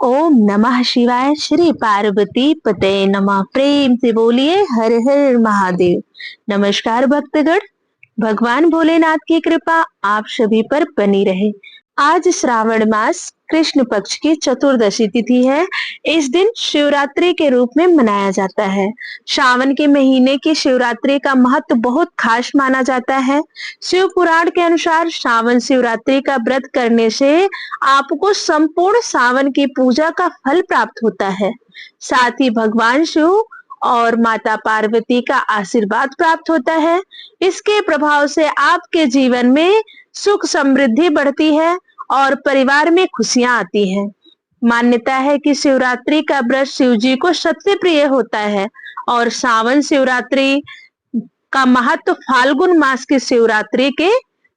ओम नमः शिवाय। श्री पार्वती पते नमः। प्रेम से बोलिए हर हर महादेव। नमस्कार भक्तगण, भगवान भोलेनाथ की कृपा आप सभी पर बनी रहे। आज श्रावण मास कृष्ण पक्ष की चतुर्दशी तिथि है। इस दिन शिवरात्रि के रूप में मनाया जाता है। श्रावण के महीने की शिवरात्रि का महत्व बहुत खास माना जाता है। शिव पुराण के अनुसार श्रावण शिवरात्रि का व्रत करने से आपको संपूर्ण सावन की पूजा का फल प्राप्त होता है। साथ ही भगवान शिव और माता पार्वती का आशीर्वाद प्राप्त होता है। इसके प्रभाव से आपके जीवन में सुख समृद्धि बढ़ती है और परिवार में खुशियां आती हैं। मान्यता है कि शिवरात्रि का व्रत शिव जी को सबसे प्रिय होता है और सावन शिवरात्रि का महत्व फाल्गुन मास की शिवरात्रि के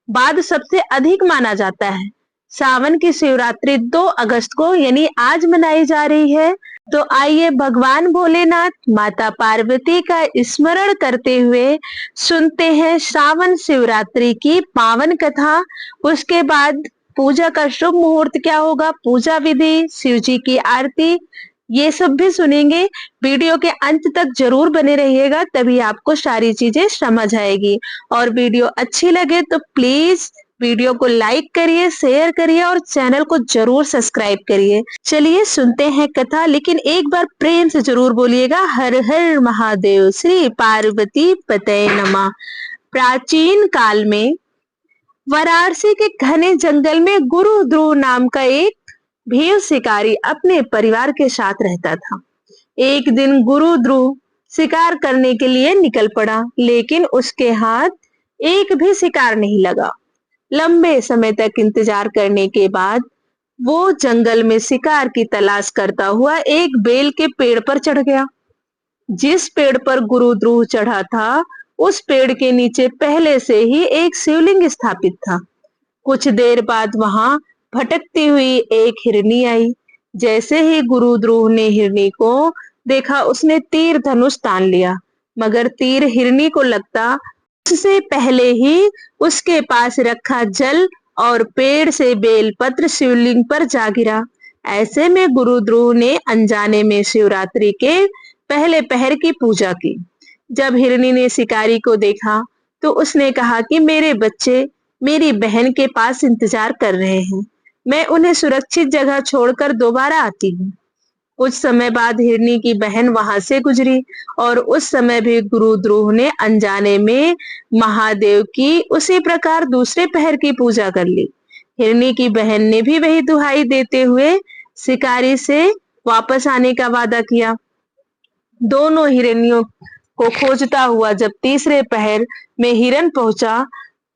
बाद सबसे अधिक माना जाता है। सावन की शिवरात्रि 2 अगस्त को यानी आज मनाई जा रही है। तो आइए भगवान भोलेनाथ माता पार्वती का स्मरण करते हुए सुनते हैं श्रावण शिवरात्रि की पावन कथा। उसके बाद पूजा का शुभ मुहूर्त क्या होगा, पूजा विधि, शिव जी की आरती, ये सब भी सुनेंगे। वीडियो के अंत तक जरूर बने रहिएगा, तभी आपको सारी चीजें समझ आएगी। और वीडियो अच्छी लगे तो प्लीज वीडियो को लाइक करिए, शेयर करिए और चैनल को जरूर सब्सक्राइब करिए। चलिए सुनते हैं कथा, लेकिन एक बार प्रेम से जरूर बोलिएगा हर हर महादेव। श्री पार्वती पते नमः। प्राचीन काल में वाराणसी के घने जंगल में गुरु ध्रुव नाम का एक भेड़ शिकारी अपने परिवार के साथ रहता था। एक दिन गुरु ध्रुव शिकार करने के लिए निकल पड़ा, लेकिन उसके हाथ एक भी शिकार नहीं लगा। लंबे समय तक इंतजार करने के बाद वो जंगल में शिकार की तलाश करता हुआ एक बेल के पेड़ पर चढ़ गया। जिस पेड़ पर गुरु ध्रुव चढ़ा था, उस पेड़ के नीचे पहले से ही एक शिवलिंग स्थापित था। कुछ देर बाद वहां भटकती हुई एक हिरनी आई। जैसे ही गुरु ध्रुव ने हिरनी को देखा, उसने तीर धनुष तान लिया, मगर तीर हिरनी को लगता उससे पहले ही उसके पास रखा जल और पेड़ से बेलपत्र शिवलिंग पर जा गिरा। ऐसे में गुरु ध्रुव ने अनजाने में शिवरात्रि के पहले पहर की पूजा की। जब हिरनी ने शिकारी को देखा तो उसने कहा कि मेरे बच्चे मेरी बहन के पास इंतजार कर रहे हैं, मैं उन्हें सुरक्षित जगह छोड़कर दोबारा आती हूँ। कुछ समय बाद हिरनी की बहन वहां से गुजरी और उस समय भी गुरु ध्रुव ने अनजाने में महादेव की उसी प्रकार दूसरे पहर की पूजा कर ली। हिरनी की बहन ने भी वही दुहाई देते हुए शिकारी से वापस आने का वादा किया। दोनों हिरनियों को खोजता हुआ जब तीसरे पहर में हिरन पहुंचा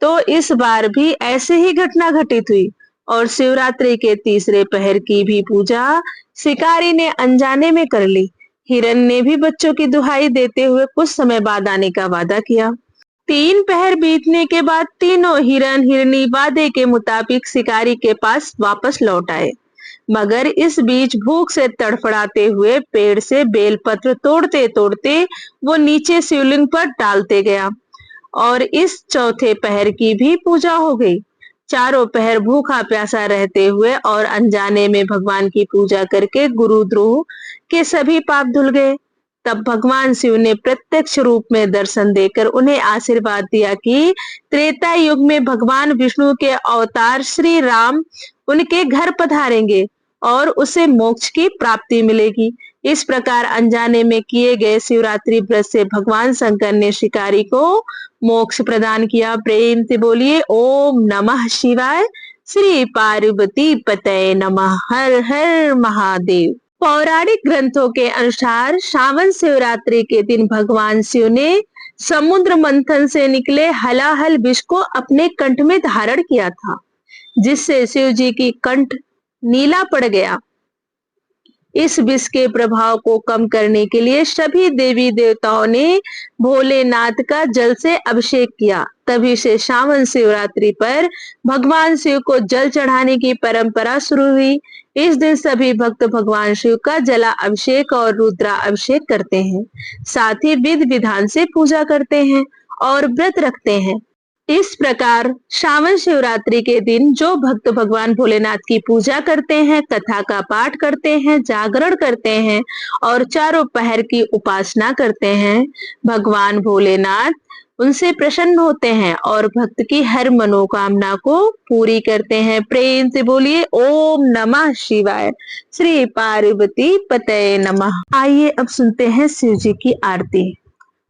तो इस बार भी ऐसे ही घटना घटित हुई और शिवरात्रि के तीसरे पहर की भी पूजा शिकारी ने अनजाने में कर ली। हिरन ने भी बच्चों की दुहाई देते हुए कुछ समय बाद आने का वादा किया। 3 पहर बीतने के बाद तीनों हिरन हिरनी वादे के मुताबिक शिकारी के पास वापस लौट आए, मगर इस बीच भूख से तड़फड़ाते हुए पेड़ से बेलपत्र तोड़ते तोड़ते वो नीचे शिवलिंग पर डालते गया और इस चौथे पहर की भी पूजा हो गई। चारों पहर भूखा प्यासा रहते हुए और अनजाने में भगवान की पूजा करके गुरु ध्रुव के सभी पाप धुल गए। तब भगवान शिव ने प्रत्यक्ष रूप में दर्शन देकर उन्हें आशीर्वाद दिया कि त्रेता युग में भगवान विष्णु के अवतार श्री राम उनके घर पधारेंगे और उसे मोक्ष की प्राप्ति मिलेगी। इस प्रकार अनजाने में किए गए शिवरात्रि व्रत से भगवान शंकर ने शिकारी को मोक्ष प्रदान किया। प्रेम से बोलिए ओम नमः शिवाय। श्री पार्वती पते नमः। हर हर महादेव। पौराणिक ग्रंथों के अनुसार श्रावण शिवरात्रि के दिन भगवान शिव ने समुद्र मंथन से निकले हलाहल विष को अपने कंठ में धारण किया था, जिससे शिव जी की कंठ नीला पड़ गया। इस विष के प्रभाव को कम करने के लिए सभी देवी देवताओं ने भोलेनाथ का जल से अभिषेक किया। तभी से श्रावण शिवरात्रि पर भगवान शिव को जल चढ़ाने की परंपरा शुरू हुई। इस दिन सभी भक्त भगवान शिव का जला अभिषेक और रुद्रा अभिषेक करते हैं, साथ ही विधि विधान से पूजा करते हैं और व्रत रखते हैं। इस प्रकार श्रावण शिवरात्रि के दिन जो भक्त भगवान भोलेनाथ की पूजा करते हैं, कथा का पाठ करते हैं, जागरण करते हैं और चारों पहर की उपासना करते हैं, भगवान भोलेनाथ उनसे प्रसन्न होते हैं और भक्त की हर मनोकामना को पूरी करते हैं। प्रेम से बोलिए ओम नमः शिवाय। श्री पार्वती पतये नमः। आइए अब सुनते हैं शिव जी की आरती।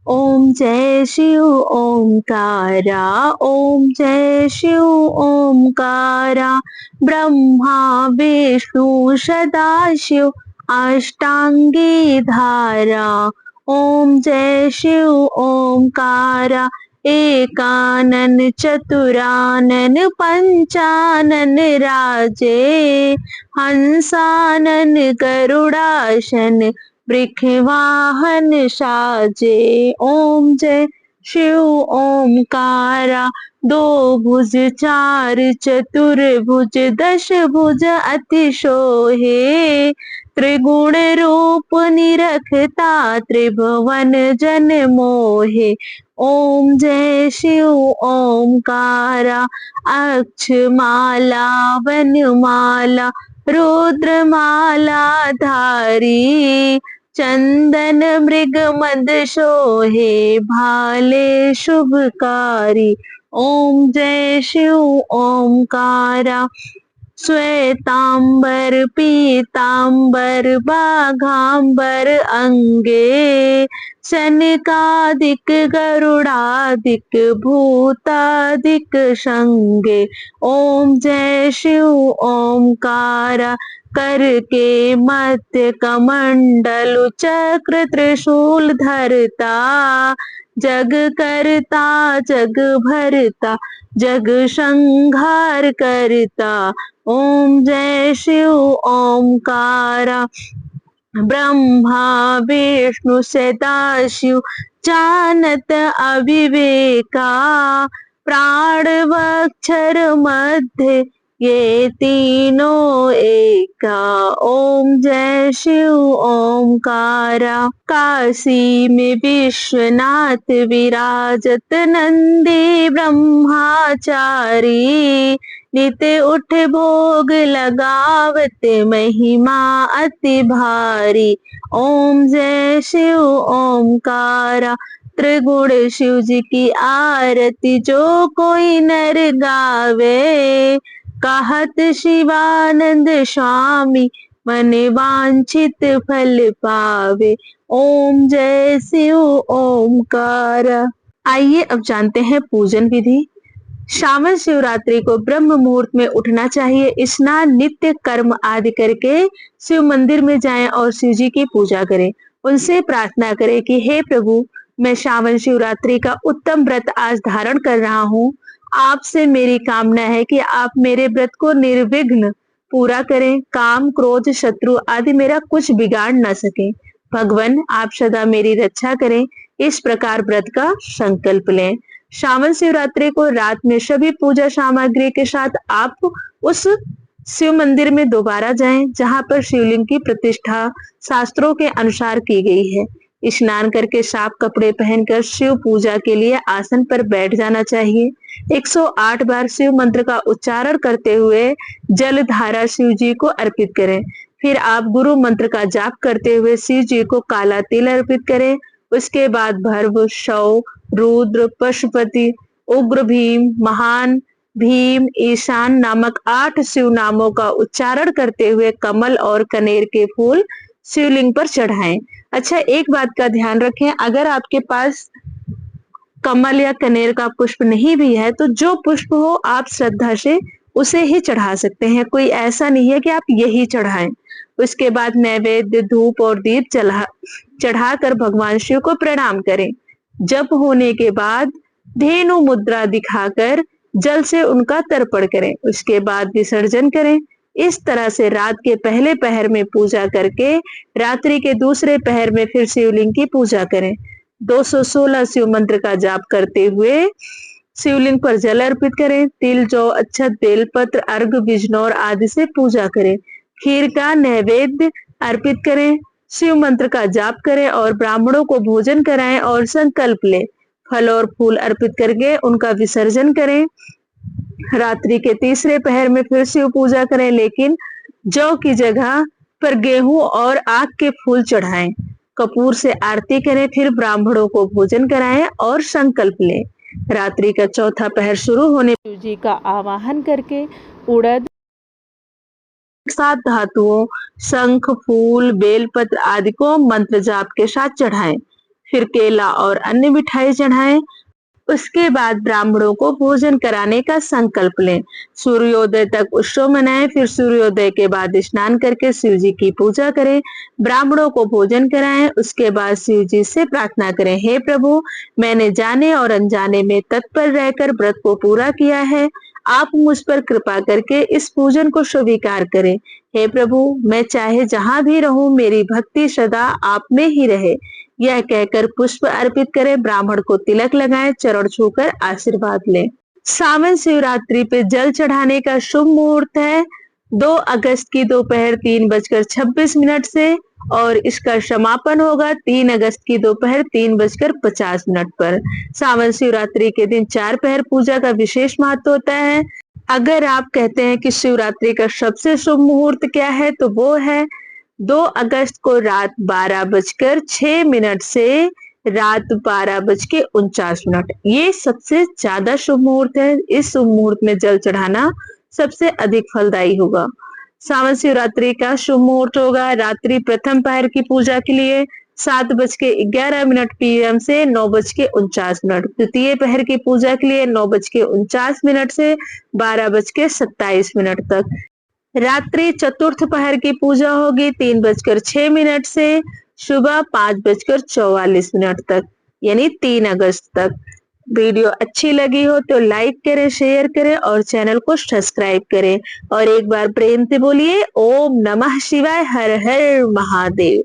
ओम जय शिव ओंकारा, ओम जय शिव ओंकारा, ब्रह्मा विष्णु सदाशिव अष्टांगी धारा। ओम जय शिव ओंकारा, एकानन चतुरानन पंचानन राजे, हंसानन गरुड़ासन वृषवाहन साजे। ओम जय शिव ओंकारा, दो भुज चार चतुर्भुज दश भुज अति शोहे, त्रिगुण रूप निरखता त्रिभुवन जन मोहे। ओम जय शिव ओंकारा, अक्ष माला वनमाला रुद्रमाला धारी, चंदन मृग मद सोहे भाले शुभकारी। ओम जय शिव ओंकारा, श्वेतांबर पीतांबर बाघांबर अंगे, शनकादिक गरुड़ादिक भूतादिक संगे। ओम जय शिव ओंकारा, कर के मध्य कमंडल चक्र त्रिशूल धरता, जग करता जग भरता जग संहार करता। ओम जय शिव ओंकारा, ब्रह्मा विष्णु सदाशिव जानत अविवेका, प्राण वक्षर मध्य ये तीनों एका। ओम जय शिव ओंकारा, काशी में विश्वनाथ विराजत नंदी ब्रह्मचारी, नित उठ भोग लगावत महिमा अति भारी। ओम जय शिव ओंकारा, त्रिगुण शिव जी की आरती जो कोई नर गावे, कहत शिवानंद स्वामी मन वांछित फल पावे। ओम जय शिव ओंकारा। आइए अब जानते हैं पूजन विधि। श्रावण शिवरात्रि को ब्रह्म मुहूर्त में उठना चाहिए। स्नान नित्य कर्म आदि करके शिव मंदिर में जाएं और शिव जी की पूजा करें। उनसे प्रार्थना करें कि हे प्रभु, मैं श्रावण शिवरात्रि का उत्तम व्रत आज धारण कर रहा हूँ। आपसे मेरी कामना है कि आप मेरे व्रत को निर्विघ्न पूरा करें, काम क्रोध शत्रु आदि मेरा कुछ बिगाड़ न सके। भगवान आप सदा मेरी रक्षा करें। इस प्रकार व्रत का संकल्प लें। श्रावण शिवरात्रि को रात में सभी पूजा सामग्री के साथ आप उस शिव मंदिर में दोबारा जाएं जहां पर शिवलिंग की प्रतिष्ठा शास्त्रों के अनुसार की गई है। स्नान करके साफ कपड़े पहनकर शिव पूजा के लिए आसन पर बैठ जाना चाहिए। 108 बार शिव मंत्र का उच्चारण करते हुए जल धारा शिव जी को अर्पित करें। फिर आप गुरु मंत्र का जाप करते हुए शिव जी को काला तिल अर्पित करें। उसके बाद भर्व, शव, रुद्र, पशुपति, उग्र भीम, महान भीम, ईशान नामक 8 शिव नामों का उच्चारण करते हुए कमल और कनेर के फूल शिवलिंग पर चढ़ाएं। अच्छा, एक बात का ध्यान रखें, अगर आपके पास कमल या कनेर का पुष्प नहीं भी है तो जो पुष्प हो आप श्रद्धा से उसे ही चढ़ा सकते हैं। कोई ऐसा नहीं है कि आप यही चढ़ाएं। उसके बाद नैवेद्य, धूप और दीप चढ़ाकर भगवान शिव को प्रणाम करें। जप होने के बाद धेनु मुद्रा दिखाकर जल से उनका तर्पण करें। उसके बाद विसर्जन करें। इस तरह से रात के पहले पहर में पूजा करके रात्रि के दूसरे पहर में फिर शिवलिंग की पूजा करें। 216 शिव मंत्र का जाप करते हुए शिवलिंग पर जल अर्पित करें। तिल, जौ, अक्षत, बेलपत्र, अर्घ, बिजनौर आदि से पूजा करें। खीर का नैवेद्य अर्पित करें। शिव मंत्र का जाप करें और ब्राह्मणों को भोजन कराएं और संकल्प लें। फल और फूल अर्पित करके उनका विसर्जन करें। रात्रि के तीसरे पहर में फिर शिव पूजा करें, लेकिन जौ की जगह पर गेहूं और आग के फूल चढ़ाएं। कपूर से आरती करें, फिर ब्राह्मणों को भोजन कराएं और संकल्प लें। रात्रि का चौथा पहर शुरू होने शिव जी का आवाहन करके उड़द, 7 धातुओं शंख, फूल, बेलपत्र आदि को मंत्र जाप के साथ चढ़ाएं। फिर केला और अन्य मिठाई चढ़ाएं। उसके बाद ब्राह्मणों को भोजन कराने का संकल्प लें। सूर्योदय तक उत्सव मनाएं, फिर सूर्योदय के बाद स्नान करके शिव जी की पूजा करें, ब्राह्मणों को भोजन कराएं। उसके बाद शिव जी से प्रार्थना करें, हे प्रभु, मैंने जाने और अनजाने में तत्पर रहकर व्रत को पूरा किया है, आप मुझ पर कृपा करके इस पूजन को स्वीकार करें। हे प्रभु, मैं चाहे जहां भी रहूं, मेरी भक्ति सदा आप में ही रहे। यह कहकर पुष्प अर्पित करें, ब्राह्मण को तिलक लगाएं, चरण छूकर आशीर्वाद लें। सावन शिवरात्रि पे जल चढ़ाने का शुभ मुहूर्त है 2 अगस्त की दोपहर 3:26 से और इसका समापन होगा 3 अगस्त की दोपहर 3:50 पर। सावन शिवरात्रि के दिन 4 पहर पूजा का विशेष महत्व होता है। अगर आप कहते हैं कि शिवरात्रि का सबसे शुभ मुहूर्त क्या है, तो वो है 2 अगस्त को रात 12:06 से रात 12:49। ये सबसे ज्यादा शुभ मुहूर्त है। इस शुभ मुहूर्त में जल चढ़ाना सबसे अधिक फलदायी होगा। सावन शिवरात्रि का शुभ मुहूर्त होगा रात्रि प्रथम पहर की पूजा के लिए 7:11 PM से 9:49। द्वितीय पहर की पूजा के लिए 9:49 से 12:27 तक। रात्रि चतुर्थ पहर की पूजा होगी 3:06 से सुबह 5:44 तक, यानी 3 अगस्त तक। वीडियो अच्छी लगी हो तो लाइक करें, शेयर करें और चैनल को सब्सक्राइब करें। और एक बार प्रेम से बोलिए ओम नमः शिवाय, हर हर महादेव।